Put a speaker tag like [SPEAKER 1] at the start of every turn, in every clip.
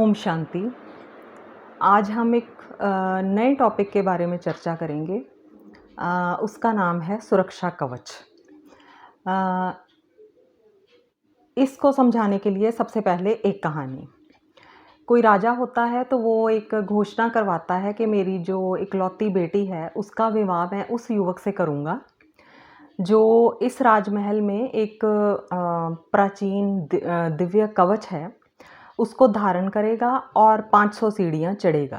[SPEAKER 1] ओम शांति। आज हम एक नए टॉपिक के बारे में चर्चा करेंगे। उसका नाम है सुरक्षा कवच। अ, इसको समझाने के लिए सबसे पहले एक कहानी। कोई राजा होता है तो वो एक घोषणा करवाता है कि मेरी जो इकलौती बेटी है उसका विवाह मैं उस युवक से करूँगा जो इस राजमहल में एक प्राचीन दिव्य कवच है उसको धारण करेगा और 500 सीढ़ियाँ चढ़ेगा।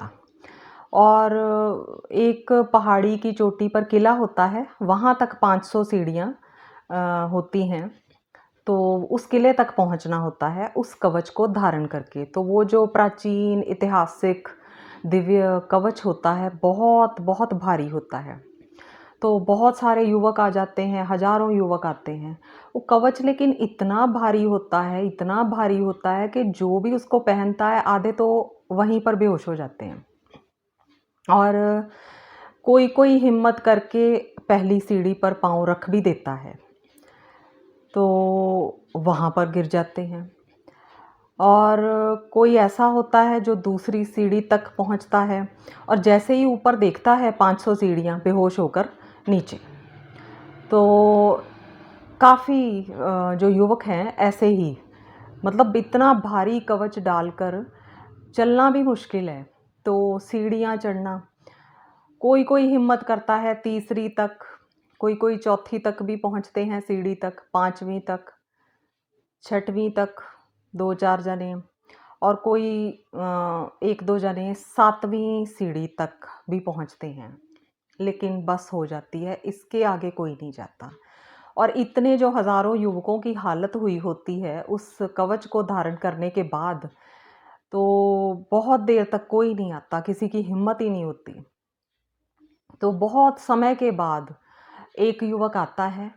[SPEAKER 1] और एक पहाड़ी की चोटी पर किला होता है, वहाँ तक 500 सीढ़ियाँ होती हैं। तो उस किले तक पहुँचना होता है उस कवच को धारण करके। तो वो जो प्राचीन ऐतिहासिक दिव्य कवच होता है बहुत बहुत भारी होता है। तो बहुत सारे युवक आ जाते हैं, हज़ारों युवक आते हैं। वो कवच लेकिन इतना भारी होता है, इतना भारी होता है कि जो भी उसको पहनता है आधे तो वहीं पर बेहोश हो जाते हैं। और कोई हिम्मत करके पहली सीढ़ी पर पाँव रख भी देता है तो वहाँ पर गिर जाते हैं। और कोई ऐसा होता है जो दूसरी सीढ़ी तक पहुँचता है और जैसे ही ऊपर देखता है 500 सीढ़ियाँ, बेहोश होकर नीचे। तो काफ़ी जो युवक हैं ऐसे ही, मतलब इतना भारी कवच डालकर चलना भी मुश्किल है, तो सीढ़ियाँ चढ़ना। कोई हिम्मत करता है तीसरी तक, कोई चौथी तक भी पहुँचते हैं सीढ़ी तक, 5वीं तक, 6वीं तक 2-4 जने, और कोई 1-2 जने 7वीं सीढ़ी तक भी पहुँचते हैं। लेकिन बस हो जाती है, इसके आगे कोई नहीं जाता। और इतने जो हज़ारों युवकों की हालत हुई होती है उस कवच को धारण करने के बाद, तो बहुत देर तक कोई नहीं आता, किसी की हिम्मत ही नहीं होती। तो बहुत समय के बाद एक युवक आता है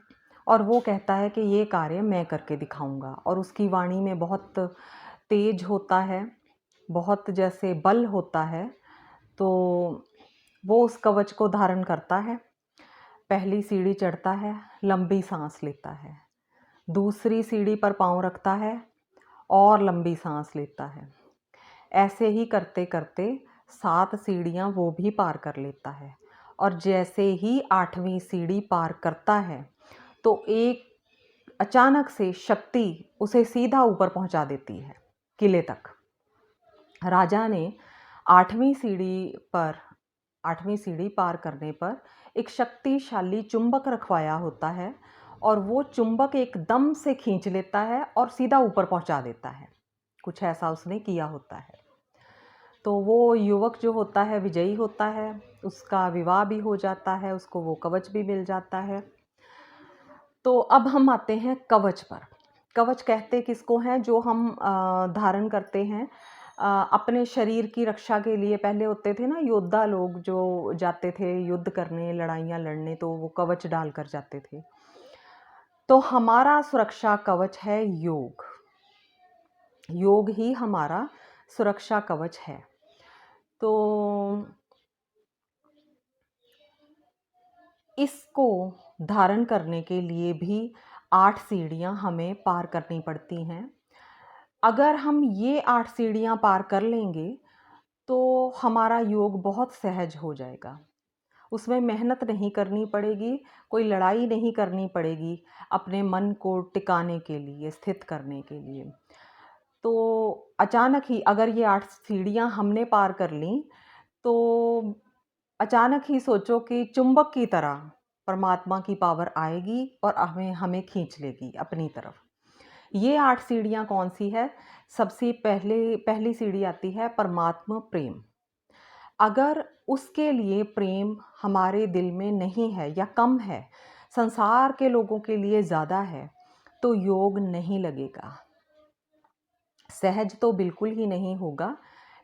[SPEAKER 1] और वो कहता है कि ये कार्य मैं करके दिखाऊंगा। और उसकी वाणी में बहुत तेज होता है, बहुत जैसे बल होता है। तो वो उस कवच को धारण करता है, पहली सीढ़ी चढ़ता है, लंबी सांस लेता है, दूसरी सीढ़ी पर पाँव रखता है और लंबी सांस लेता है। ऐसे ही करते करते 7 सीढ़ियाँ वो भी पार कर लेता है। और जैसे ही 8वीं सीढ़ी पार करता है तो एक अचानक से शक्ति उसे सीधा ऊपर पहुंचा देती है, किले तक। राजा ने 8वीं सीढ़ी पर 8वीं सीढ़ी पार करने पर एक शक्तिशाली चुंबक रखवाया होता है और वो चुंबक एकदम से खींच लेता है और सीधा ऊपर पहुंचा देता है। कुछ ऐसा उसने किया होता है। तो वो युवक जो होता है विजयी होता है, उसका विवाह भी हो जाता है, उसको वो कवच भी मिल जाता है। तो अब हम आते हैं कवच पर। कवच कहते किसको हैं? जो हम धारण करते हैं अपने शरीर की रक्षा के लिए। पहले होते थे ना योद्धा लोग जो जाते थे युद्ध करने, लड़ाइयाँ लड़ने, तो वो कवच डाल कर जाते थे। तो हमारा सुरक्षा कवच है योग। योग ही हमारा सुरक्षा कवच है। तो इसको धारण करने के लिए भी 8 सीढ़ियाँ हमें पार करनी पड़ती हैं। अगर हम ये 8 सीढ़ियाँ पार कर लेंगे तो हमारा योग बहुत सहज हो जाएगा। उसमें मेहनत नहीं करनी पड़ेगी, कोई लड़ाई नहीं करनी पड़ेगी अपने मन को टिकाने के लिए, स्थित करने के लिए। तो अचानक ही अगर ये 8 सीढ़ियाँ हमने पार कर लीं तो अचानक ही सोचो कि चुंबक की तरह परमात्मा की पावर आएगी और हमें हमें खींच लेगी अपनी तरफ। ये 8 सीढ़ियाँ कौन सी है? सबसे पहली सीढ़ी आती है परमात्मा प्रेम। अगर उसके लिए प्रेम हमारे दिल में नहीं है या कम है, संसार के लोगों के लिए ज़्यादा है, तो योग नहीं लगेगा। सहज तो बिल्कुल ही नहीं होगा,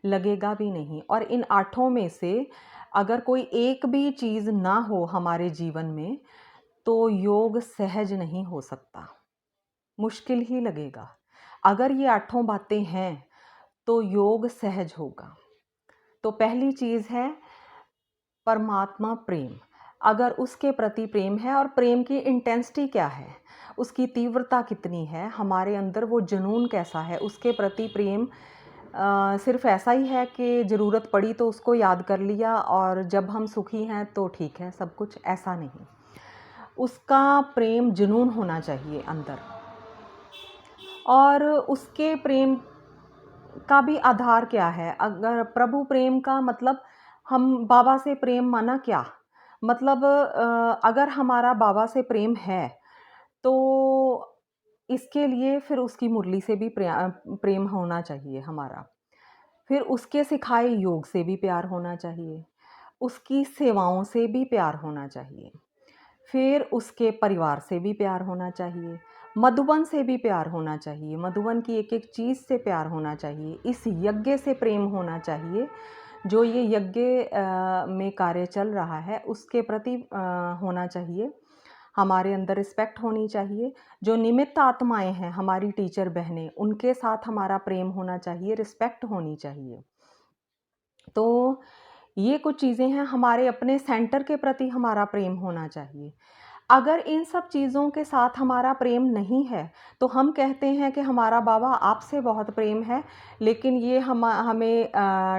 [SPEAKER 1] लगेगा भी नहीं। और इन 8 में से अगर कोई एक भी चीज़ ना हो हमारे जीवन में, तो योग सहज नहीं हो सकता, मुश्किल ही लगेगा। अगर ये 8 बातें हैं तो योग सहज होगा। तो पहली चीज़ है परमात्मा प्रेम। अगर उसके प्रति प्रेम है, और प्रेम की इंटेंसिटी क्या है, उसकी तीव्रता कितनी है, हमारे अंदर वो जुनून कैसा है, उसके प्रति प्रेम सिर्फ़ ऐसा ही है कि ज़रूरत पड़ी तो उसको याद कर लिया और जब हम सुखी हैं तो ठीक है सब कुछ, ऐसा नहीं। उसका प्रेम जुनून होना चाहिए अंदर, और उसके प्रेम का भी आधार क्या है? अगर प्रभु प्रेम का मतलब, हम बाबा से प्रेम माना क्या? मतलब अगर हमारा बाबा से प्रेम है, तो इसके लिए फिर उसकी मुरली से भी प्रेम होना चाहिए हमारा। फिर उसके सिखाए योग से भी प्यार होना चाहिए, उसकी सेवाओं से भी प्यार होना चाहिए, फिर उसके परिवार से भी प्यार होना चाहिए, मधुबन से भी प्यार होना चाहिए, मधुबन की एक-एक चीज़ से प्यार होना चाहिए, इस यज्ञ से प्रेम होना चाहिए, जो ये यज्ञ में कार्य चल रहा है उसके प्रति होना चाहिए। हमारे अंदर रिस्पेक्ट होनी चाहिए, जो निमित्त आत्माएँ हैं, हमारी टीचर बहनें, उनके साथ हमारा प्रेम होना चाहिए, रिस्पेक्ट होनी चाहिए। तो ये कुछ चीज़ें हैं, हमारे अपने सेंटर के प्रति हमारा प्रेम होना चाहिए। अगर इन सब चीज़ों के साथ हमारा प्रेम नहीं है, तो हम कहते हैं कि हमारा बाबा आपसे बहुत प्रेम है, लेकिन ये हमें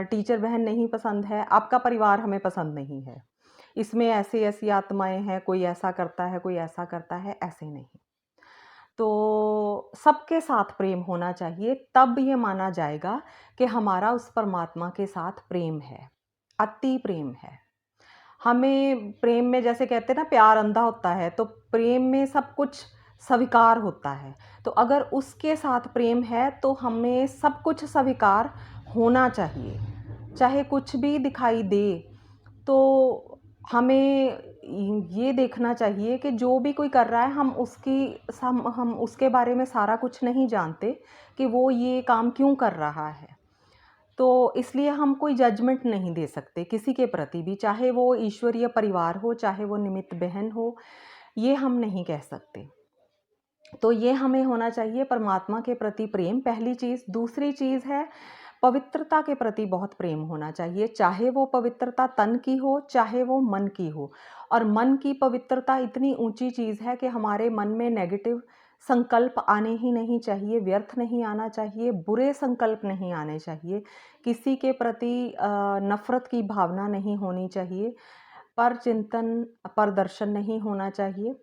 [SPEAKER 1] टीचर बहन नहीं पसंद है, आपका परिवार हमें पसंद नहीं है। इसमें ऐसी-ऐसी आत्माएँ हैं, कोई ऐसा करता है, कोई ऐसा करता है, ऐसे नहीं। तो सबके साथ प्रेम होना चाहिए, तब ये माना जाएगा कि हमारा उस परमात्मा के साथ प्रेम है, अति प्रेम है। हमें प्रेम में, जैसे कहते हैं ना, प्यार अंधा होता है, तो प्रेम में सब कुछ स्वीकार होता है। तो अगर उसके साथ प्रेम है, तो हमें सब कुछ स्वीकार होना चाहिए। चाहे कुछ भी दिखाई दे, तो हमें ये देखना चाहिए कि जो भी कोई कर रहा है, हम उसके बारे में सारा कुछ नहीं जानते कि वो ये काम क्यों कर रहा है। तो इसलिए हम कोई जजमेंट नहीं दे सकते किसी के प्रति भी, चाहे वो ईश्वरीय परिवार हो, चाहे वो निमित्त बहन हो, ये हम नहीं कह सकते। तो ये हमें होना चाहिए परमात्मा के प्रति प्रेम, पहली चीज़। दूसरी चीज़ है, पवित्रता के प्रति बहुत प्रेम होना चाहिए, चाहे वो पवित्रता तन की हो, चाहे वो मन की हो। और मन की पवित्रता इतनी ऊँची चीज़ है कि हमारे मन में नेगेटिव संकल्प आने ही नहीं चाहिए, व्यर्थ नहीं आना चाहिए, बुरे संकल्प नहीं आने चाहिए, किसी के प्रति नफ़रत की भावना नहीं होनी चाहिए, परचिंतन, परदर्शन नहीं होना चाहिए,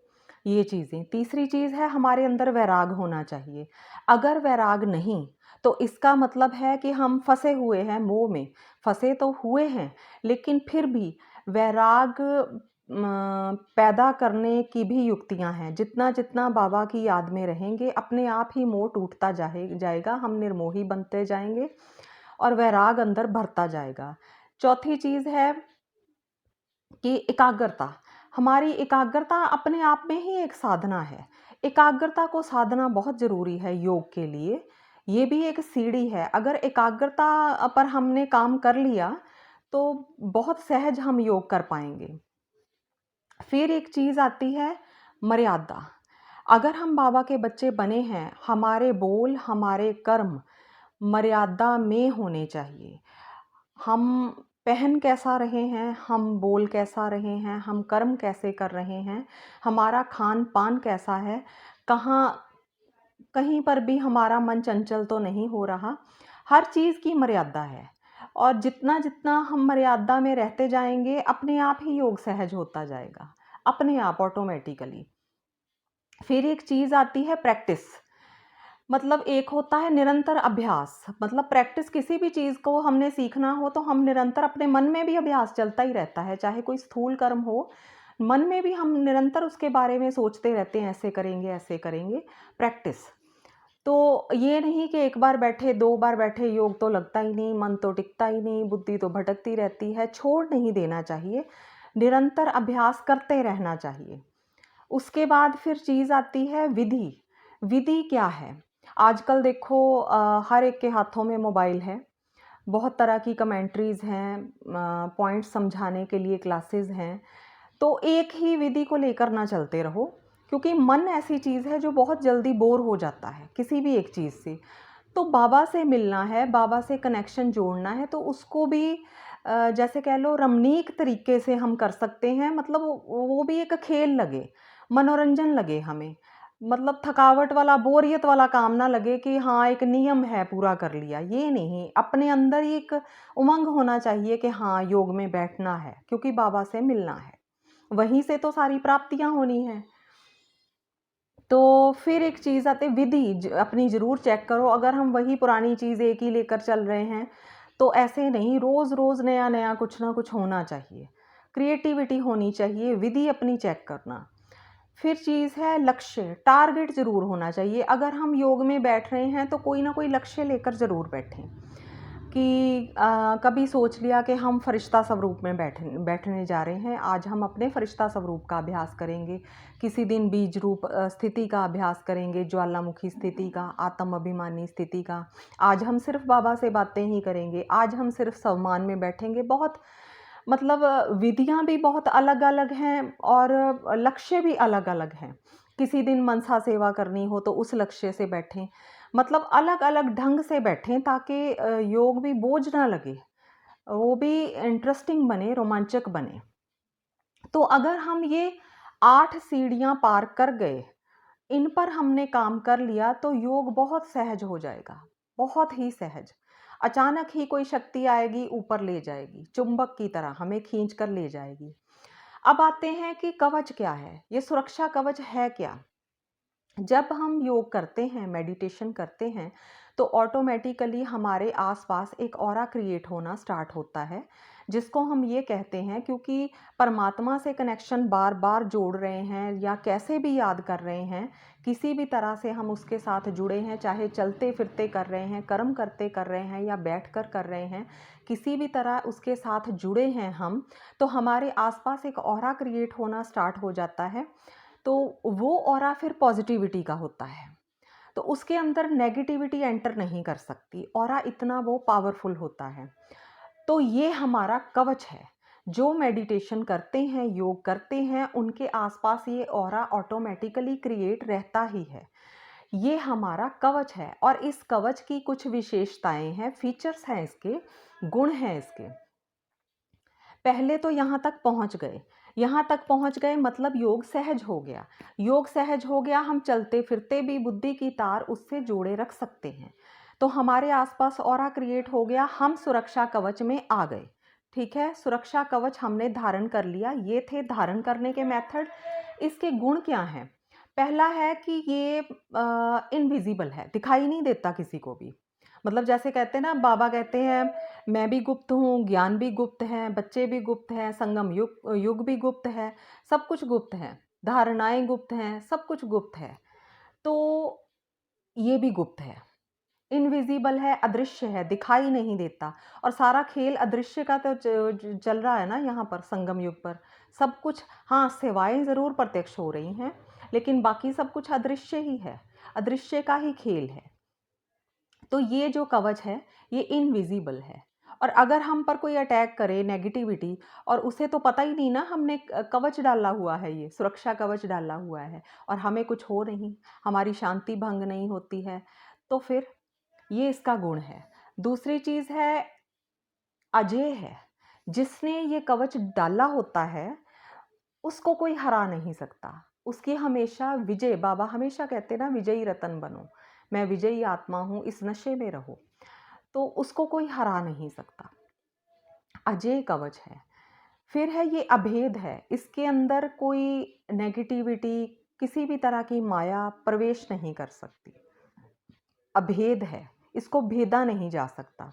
[SPEAKER 1] ये चीज़ें। तीसरी चीज़ है, हमारे अंदर वैराग होना चाहिए। अगर वैराग नहीं, तो इसका मतलब है कि हम फँसे हुए हैं मोह में। फँसे तो हुए हैं, लेकिन फिर भी वैराग पैदा करने की भी युक्तियाँ हैं। जितना-जितना बाबा की याद में रहेंगे, अपने आप ही मोह टूटता जाएगा, हम निर्मोही बनते जाएँगे और वैराग अंदर भरता जाएगा। चौथी चीज़ है कि एकाग्रता। हमारी एकाग्रता अपने आप में ही एक साधना है। एकाग्रता को साधना बहुत ज़रूरी है योग के लिए। ये भी एक सीढ़ी है। अगर एकाग्रता पर हमने काम कर लिया, तो बहुत सहज हम योग कर पाएँगे। फिर एक चीज़ आती है, मर्यादा। अगर हम बाबा के बच्चे बने हैं, हमारे बोल, हमारे कर्म मर्यादा में होने चाहिए। हम पहन कैसा रहे हैं, हम बोल कैसा रहे हैं, हम कर्म कैसे कर रहे हैं, हमारा खान-पान कैसा है, कहाँ कहीं पर भी हमारा मन चंचल तो नहीं हो रहा। हर चीज़ की मर्यादा है, और जितना-जितना हम मर्यादा में रहते जाएँगे, अपने आप ही योग सहज होता जाएगा, अपने आप ऑटोमैटिकली। फिर एक चीज़ आती है, प्रैक्टिस। मतलब एक होता है निरंतर अभ्यास, मतलब प्रैक्टिस, किसी भी चीज़ को हमने सीखना हो तो हम निरंतर, अपने मन में भी अभ्यास चलता ही रहता है, चाहे कोई स्थूल कर्म हो, मन में भी हम निरंतर उसके बारे में सोचते रहते हैं, ऐसे करेंगे, प्रैक्टिस। तो ये नहीं कि एक बार बैठे, 2 बार बैठे, योग तो लगता ही नहीं, मन तो टिकता ही नहीं, बुद्धि तो भटकती रहती है, छोड़ नहीं देना चाहिए, निरंतर अभ्यास करते रहना चाहिए। उसके बाद फिर चीज़ आती है विधि। विधि क्या है? आजकल देखो हर एक के हाथों में मोबाइल है। बहुत तरह की कमेंट्रीज़ हैं, पॉइंट्स समझाने के लिए क्लासेस हैं। तो एक ही विधि को लेकर ना चलते रहो, क्योंकि मन ऐसी चीज़ है जो बहुत जल्दी बोर हो जाता है किसी भी एक चीज़ से। तो बाबा से मिलना है, बाबा से कनेक्शन जोड़ना है, तो उसको भी जैसे कह लो रमणीक तरीके से हम कर सकते हैं, मतलब वो भी एक खेल लगे, मनोरंजन लगे हमें। मतलब थकावट वाला, बोरियत वाला काम ना लगे कि हाँ, एक नियम है पूरा कर लिया, ये नहीं। अपने अंदर ही एक उमंग होना चाहिए कि हाँ, योग में बैठना है क्योंकि बाबा से मिलना है। वहीं से तो सारी प्राप्तियाँ होनी हैं। तो फिर एक चीज़ आती है विधि, अपनी ज़रूर चेक करो। अगर हम वही पुरानी चीज़ एक ही लेकर चल रहे हैं, तो ऐसे नहीं, रोज़ रोज़ नया नया कुछ ना कुछ होना चाहिए, क्रिएटिविटी होनी चाहिए, विधि अपनी चेक करना। फिर चीज़ है लक्ष्य, टारगेट ज़रूर होना चाहिए। अगर हम योग में बैठ रहे हैं तो कोई ना कोई लक्ष्य लेकर ज़रूर बैठें कि कभी सोच लिया कि हम फरिश्ता स्वरूप में बैठने जा रहे हैं, आज हम अपने फरिश्ता स्वरूप का अभ्यास करेंगे। किसी दिन बीज रूप स्थिति का अभ्यास करेंगे, ज्वालामुखी स्थिति का, आत्म अभिमानी स्थिति का। आज हम सिर्फ बाबा से बातें ही करेंगे, आज हम सिर्फ सम्मान में बैठेंगे। बहुत मतलब विधियाँ भी बहुत अलग-अलग हैं और लक्ष्य भी अलग-अलग हैं। किसी दिन मनसा सेवा करनी हो तो उस लक्ष्य से बैठें। मतलब अलग-अलग ढंग से बैठें ताकि योग भी बोझ ना लगे, वो भी इंटरेस्टिंग बने, रोमांचक बने। तो अगर हम ये 8 सीढ़ियाँ पार कर गए, इन पर हमने काम कर लिया तो योग बहुत सहज हो जाएगा, बहुत ही सहज। अचानक ही कोई शक्ति आएगी, ऊपर ले जाएगी, चुंबक की तरह हमें खींच कर ले जाएगी। अब आते हैं कि कवच क्या है, ये सुरक्षा कवच है क्या? जब हम योग करते हैं, मेडिटेशन करते हैं, तो ऑटोमेटिकली हमारे आसपास एक ऑरा क्रिएट होना स्टार्ट होता है, जिसको हम ये कहते हैं क्योंकि परमात्मा से कनेक्शन बार बार जोड़ रहे हैं या कैसे भी याद कर रहे हैं, किसी भी तरह से हम उसके साथ जुड़े हैं, चाहे चलते फिरते कर रहे हैं, कर्म करते कर रहे हैं या बैठकर कर रहे हैं, किसी भी तरह उसके साथ जुड़े हैं हम, तो हमारे आसपास एक ऑरा क्रिएट होना स्टार्ट हो जाता है। तो वो ऑरा फिर पॉजिटिविटी का होता है, तो उसके अंदर नेगेटिविटी एंटर नहीं कर सकती, ऑरा इतना वो पावरफुल होता है। तो ये हमारा कवच है। जो मेडिटेशन करते हैं, योग करते हैं, उनके आसपास ये ऑरा ऑटोमेटिकली क्रिएट रहता ही है। ये हमारा कवच है और इस कवच की कुछ विशेषताएं हैं, फीचर्स हैं इसके, गुण हैं इसके। पहले तो यहाँ तक पहुँच गए मतलब योग सहज हो गया। योग सहज हो गया, हम चलते फिरते भी बुद्धि की तार उससे जोड़े रख सकते हैं। तो हमारे आसपास ऑरा क्रिएट हो गया, हम सुरक्षा कवच में आ गए। ठीक है, सुरक्षा कवच हमने धारण कर लिया। ये थे धारण करने के मेथड। इसके गुण क्या हैं? पहला है कि ये इनविजिबल है, दिखाई नहीं देता किसी को भी। मतलब जैसे कहते हैं ना, बाबा कहते हैं मैं भी गुप्त हूँ, ज्ञान भी गुप्त है, बच्चे भी गुप्त हैं, संगम युग युग भी गुप्त है, सब कुछ गुप्त है, धारणाएं गुप्त हैं, सब कुछ गुप्त है। तो ये भी गुप्त है, इनविजिबल है, अदृश्य है, दिखाई नहीं देता। और सारा खेल अदृश्य का तो चल रहा है ना यहाँ पर संगम युग पर। सब कुछ, हाँ, सेवाएं ज़रूर प्रत्यक्ष हो रही हैं, लेकिन बाकी सब कुछ अदृश्य ही है, अदृश्य का ही खेल है। तो ये जो कवच है, ये इनविजिबल है। और अगर हम पर कोई अटैक करे नेगेटिविटी, और उसे तो पता ही नहीं ना, हमने कवच डाला हुआ है, ये सुरक्षा कवच डाला हुआ है, और हमें कुछ हो नहीं, हमारी शांति भंग नहीं होती है, तो फिर ये इसका गुण है। दूसरी चीज़ है, अजेय है। जिसने ये कवच डाला होता है, उसको कोई हरा नहीं सकता। उसकी हमेशा विजय, बाबा हमेशा कहते हैं ना, विजयी रतन बनो, मैं विजयी आत्मा हूँ, इस नशे में रहो। तो उसको कोई हरा नहीं सकता, अजेय कवच है। फिर है ये अभेद है, इसके अंदर कोई नेगेटिविटी, किसी भी तरह की माया प्रवेश नहीं कर सकती, अभेद है, इसको भेदा नहीं जा सकता।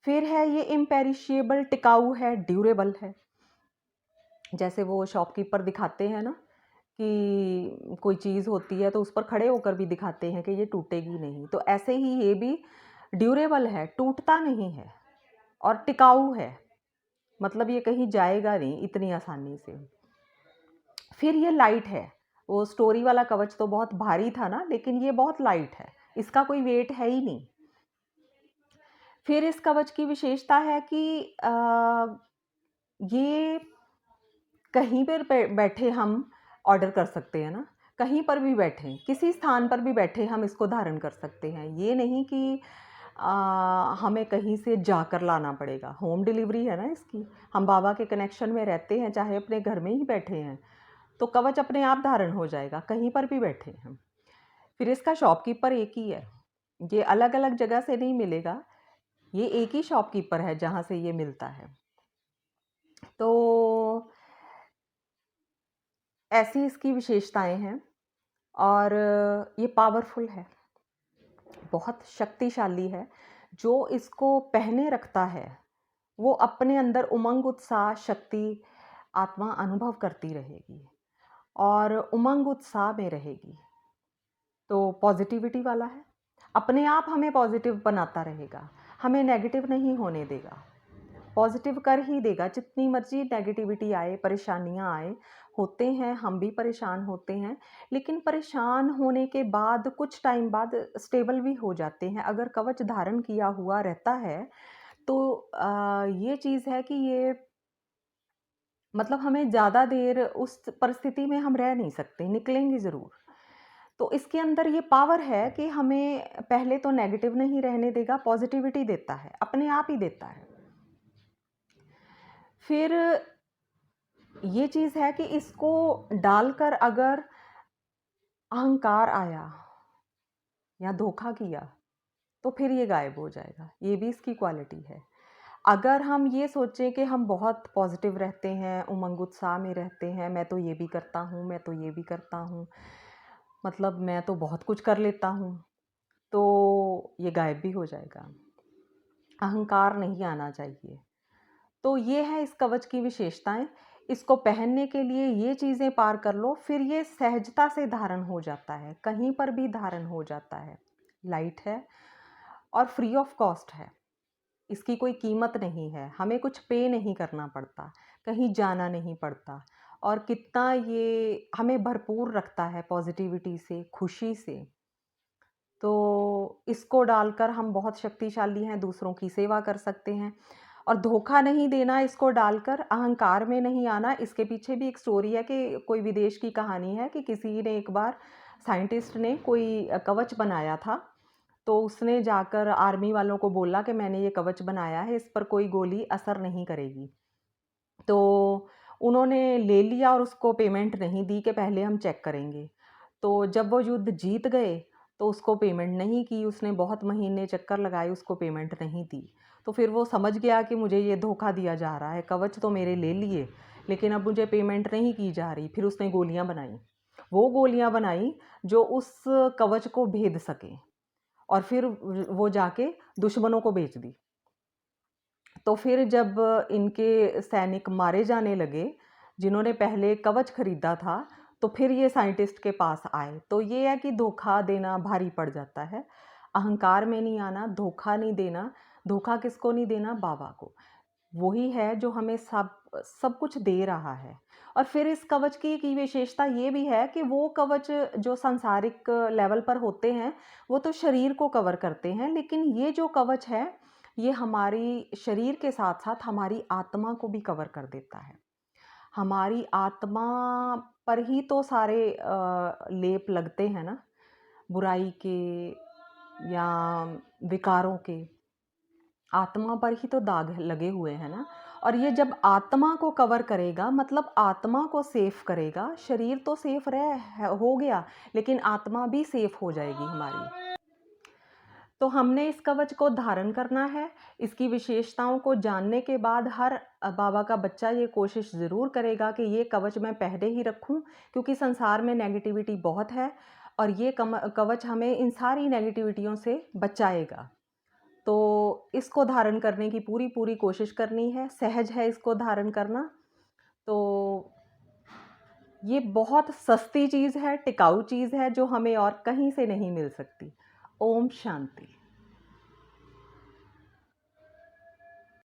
[SPEAKER 1] फिर है ये इम्पेरिशिएबल, टिकाऊ है, ड्यूरेबल है। जैसे वो शॉपकीपर दिखाते हैं ना कि कोई चीज़ होती है तो उस पर खड़े होकर भी दिखाते हैं कि ये टूटेगी नहीं, तो ऐसे ही ये भी ड्यूरेबल है, टूटता नहीं है और टिकाऊ है। मतलब ये कहीं जाएगा नहीं इतनी आसानी से। फिर ये लाइट है। वो स्टोरी वाला कवच तो बहुत भारी था ना, लेकिन ये बहुत लाइट है, इसका कोई वेट है ही नहीं। फिर इस कवच की विशेषता है कि ये कहीं पर बैठे हम ऑर्डर कर सकते हैं ना, कहीं पर भी बैठे, किसी स्थान पर भी बैठे हम इसको धारण कर सकते हैं। ये नहीं कि हमें कहीं से जाकर लाना पड़ेगा, होम डिलीवरी है ना इसकी। हम बाबा के कनेक्शन में रहते हैं, चाहे अपने घर में ही बैठे हैं, तो कवच अपने आप धारण हो जाएगा, कहीं पर भी बैठे हम। फिर इसका शॉपकीपर एक ही है, ये अलग-अलग जगह से नहीं मिलेगा, ये एक ही शॉपकीपर है जहाँ से ये मिलता है। तो ऐसी इसकी विशेषताएँ हैं और ये पावरफुल है, बहुत शक्तिशाली है। जो इसको पहने रखता है, वो अपने अंदर उमंग, उत्साह, शक्ति, आत्मा अनुभव करती रहेगी और उमंग, उत्साह में रहेगी। तो पॉज़िटिविटी वाला है, अपने आप हमें पॉज़िटिव बनाता रहेगा, हमें नेगेटिव नहीं होने देगा, पॉज़िटिव कर ही देगा। जितनी मर्ज़ी नेगेटिविटी आए, परेशानियाँ आए, होते हैं, हम भी परेशान होते हैं, लेकिन परेशान होने के बाद कुछ टाइम बाद स्टेबल भी हो जाते हैं। अगर कवच धारण किया हुआ रहता है, तो ये चीज़ है कि ये मतलब हमें ज़्यादा देर उस परिस्थिति में हम रह नहीं सकते, निकलेंगे ज़रूर। तो इसके अंदर ये पावर है कि हमें पहले तो नेगेटिव नहीं रहने देगा, पॉज़िटिविटी देता है, अपने आप ही देता है। फिर ये चीज़ है कि इसको डालकर अगर अहंकार आया या धोखा किया, तो फिर ये गायब हो जाएगा, ये भी इसकी क्वालिटी है। अगर हम ये सोचें कि हम बहुत पॉज़िटिव रहते हैं, उमंग उत्साह में रहते हैं, मैं तो ये भी करता हूँ, मैं तो ये भी करता हूँ, मतलब मैं तो बहुत कुछ कर लेता हूँ, तो ये गायब भी हो जाएगा। अहंकार नहीं आना चाहिए। तो ये है इस कवच की विशेषताएँ। इसको पहनने के लिए ये चीज़ें पार कर लो, फिर ये सहजता से धारण हो जाता है, कहीं पर भी धारण हो जाता है। लाइट है और फ्री ऑफ कॉस्ट है। इसकी कोई कीमत नहीं है, हमें कुछ पे नहीं करना पड़ता, कहीं जाना नहीं पड़ता और कितना ये हमें भरपूर रखता है पॉज़िटिविटी से, खुशी से। तो इसको डालकर हम बहुत शक्तिशाली हैं, दूसरों की सेवा कर सकते हैं और धोखा नहीं देना इसको डालकर, अहंकार में नहीं आना। इसके पीछे भी एक स्टोरी है कि कोई विदेश की कहानी है कि किसी ने एक बार साइंटिस्ट ने कोई कवच बनाया था, तो उसने जाकर आर्मी वालों को बोला कि मैंने ये कवच बनाया है, इस पर कोई गोली असर नहीं करेगी। तो उन्होंने ले लिया और उसको पेमेंट नहीं दी कि पहले हम चेक करेंगे। तो जब वो युद्ध जीत गए, तो उसको पेमेंट नहीं की, उसने बहुत महीने चक्कर लगाए, उसको पेमेंट नहीं दी। तो फिर वो समझ गया कि मुझे ये धोखा दिया जा रहा है, कवच तो मेरे ले लिए, लेकिन अब मुझे पेमेंट नहीं की जा रही। फिर उसने गोलियाँ बनाई। वो गोलियाँ बनाई जो उस कवच को भेद सकें और फिर वो जाके दुश्मनों को बेच दी। तो फिर जब इनके सैनिक मारे जाने लगे, जिन्होंने पहले कवच खरीदा था, तो फिर ये साइंटिस्ट के पास आए। तो ये है कि धोखा देना भारी पड़ जाता है। अहंकार में नहीं आना, धोखा नहीं देना। धोखा किसको नहीं देना? बाबा को। वही है जो हमें सब सब कुछ दे रहा है। और फिर इस कवच की एक विशेषता ये भी है कि वो कवच जो सांसारिक लेवल पर होते हैं, वो तो शरीर को कवर करते हैं, लेकिन ये जो कवच है, ये हमारी शरीर के साथ-साथ हमारी आत्मा को भी कवर कर देता है। हमारी आत्मा पर ही तो सारे लेप लगते हैं ना, बुराई के या विकारों के। आत्मा पर ही तो दाग लगे हुए हैं ना। और ये जब आत्मा को कवर करेगा, मतलब आत्मा को सेफ करेगा, शरीर तो सेफ हो गया, लेकिन आत्मा भी सेफ हो जाएगी हमारी। तो हमने इस कवच को धारण करना है। इसकी विशेषताओं को जानने के बाद हर बाबा का बच्चा ये कोशिश ज़रूर करेगा कि ये कवच मैं पहने ही रखूं, क्योंकि संसार में नेगेटिविटी बहुत है और ये कवच हमें इन सारी नेगेटिविटियों से बचाएगा। तो इसको धारण करने की पूरी पूरी कोशिश करनी है। सहज है इसको धारण करना। तो ये बहुत सस्ती चीज़ है, टिकाऊ चीज़ है जो हमें और कहीं से नहीं मिल सकती। ओम शांति।